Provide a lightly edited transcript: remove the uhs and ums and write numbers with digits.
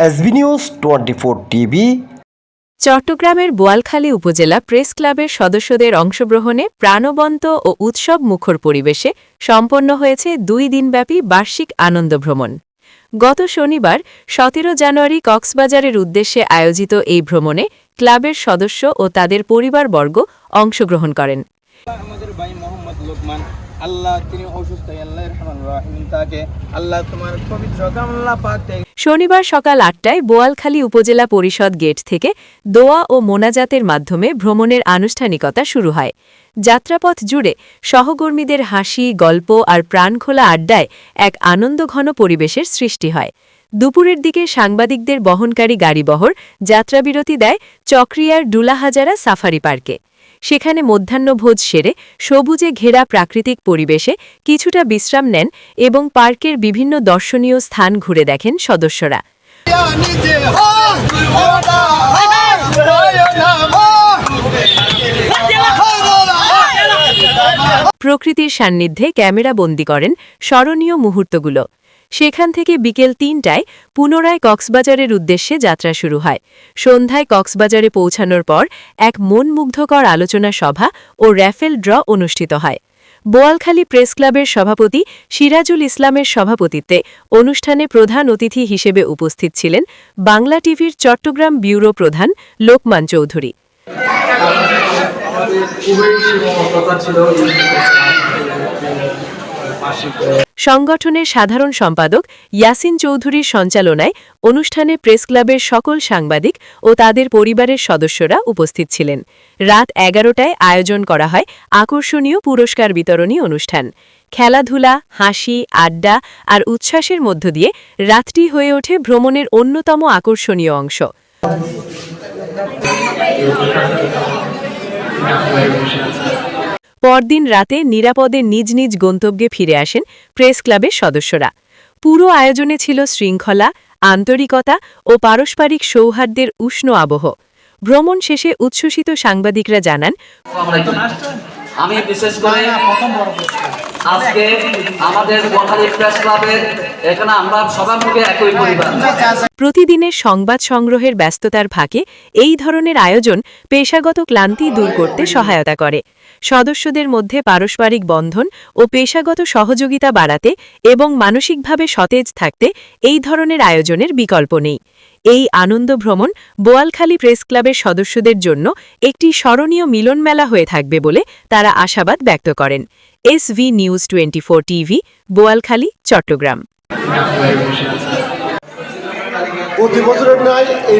SB news 24 TV. চট্টগ্রামের বোয়ালখালী উপজেলা press ক্লাবের সদস্যদের অংশগ্রহণে প্রাণবন্ত ও উৎসব মুখর পরিবেশে সম্পন্ন হয়েছে 2 দিনব্যাপী বার্ষিক আনন্দ ভ্রমণ। গত শনিবার 17 জানুয়ারি কক্সবাজারের উদ্দেশ্যে আয়োজিত এই ভ্রমণে ক্লাবের সদস্য ও তাদের পরিবারবর্গ অংশগ্রহণ করেন। আমাদের ভাই মোহাম্মদ লোকমান আল্লাহ তিনি অসুস্থ, আল্লাহর রহমান রহিম তাকে আল্লাহ তোমার পবিত্র কামলা পাক শনিবার সকাল 8টায় বোয়ালখালী উপজেলা পরিষদ গেট থেকে দোয়া ও মোনাজাতের মাধ্যমে ভ্রমণের আনুষ্ঠানিকতা শুরু হয়। যাত্রাপথ জুড়ে সহকর্মীদের হাসি, গল্প আর প্রাণখোলা আড্ডায় এক আনন্দঘন পরিবেশের সৃষ্টি হয়। দুপুরের দিকে সাংবাদিকদের বহনকারী গাড়িবহর যাত্রাবিরতি দেয় চকরিয়ার ডুলাহাজারা সাফারি পার্কে। সেখানে মধ্যাহ্নভোজ সেরে সবুজে ঘেরা প্রাকৃতিক পরিবেশে কিছুটা বিশ্রাম নেন এবং পার্কের বিভিন্ন দর্শনীয় স্থান ঘুরে দেখেন সদস্যরা। প্রকৃতির সান্নিধ্যে ক্যামেরা বন্দী করেন স্মরণীয় মুহূর্তগুলো। সেখান থেকে বিকেল 3টায় পুনরায় কক্সবাজারের উদ্দেশ্যে যাত্রা শুরু হয়। সন্ধ্যায় কক্সবাজারে পৌঁছানোর পর এক মনমুগ্ধকর আলোচনা সভা ও র্যাফেল ড্র অনুষ্ঠিত হয়। বোয়ালখালী প্রেস ক্লাবের সভাপতি সিরাজুল ইসলামের সভাপতিত্বে অনুষ্ঠানে প্রধান অতিথি হিসেবে উপস্থিত ছিলেন বাংলা টিভির চট্টগ্রাম ব্যুরো প্রধান লোকমান চৌধুরী। সংগঠনের সাধারণ সম্পাদক ইয়াসিন চৌধুরীর সঞ্চালনায় অনুষ্ঠানে প্রেস ক্লাবের সকল সাংবাদিক ও তাদের পরিবারের সদস্যরা উপস্থিত ছিলেন। রাত 11টায় আয়োজন করা হয় আকর্ষণীয় পুরস্কার বিতরণী অনুষ্ঠান। খেলাধুলা, হাসি, আড্ডা আর উচ্ছ্বাসের মধ্য দিয়ে রাতটি হয়ে ওঠে ভ্রমণের অন্যতম আকর্ষণীয় অংশ। পরদিন রাতে নিরাপদে নিজ নিজ গন্তব্যে ফিরে আসেন প্রেস ক্লাবের সদস্যরা। পুরো আয়োজনে ছিল শৃঙ্খলা, আন্তরিকতা ও পারস্পরিক সৌহার্দ্যের উষ্ণ আবহ। ভ্রমণ শেষে উচ্ছ্বসিত সাংবাদিকরা জানান, আমি বিশেষ করে আজকে আমাদের বোয়ালখালী প্রেস ক্লাবের এখানে আমরা সবার মুখে একই পরিবার। প্রতিদিনের সংবাদ সংগ্রহের ব্যস্ততার ফাঁকে এই ধরনের আয়োজন পেশাগত ক্লান্তি দূর করতে সহায়তা করে। সদস্যদের মধ্যে পারস্পরিক বন্ধন ও পেশাগত সহযোগিতা বাড়াতে এবং মানসিকভাবে সতেজ থাকতে এই ধরনের আয়োজনের বিকল্প নেই। এই আনন্দ ভ্রমণ বোয়ালখালী প্রেস ক্লাবের সদস্যদের জন্য একটি স্মরণীয় মিলনমেলা হয়ে থাকবে বলে তারা আশাবাদ ব্যক্ত করেন। SB news 24 TV, Boalkhali, Chattogram. প্রতি বছরের ন্যায় এই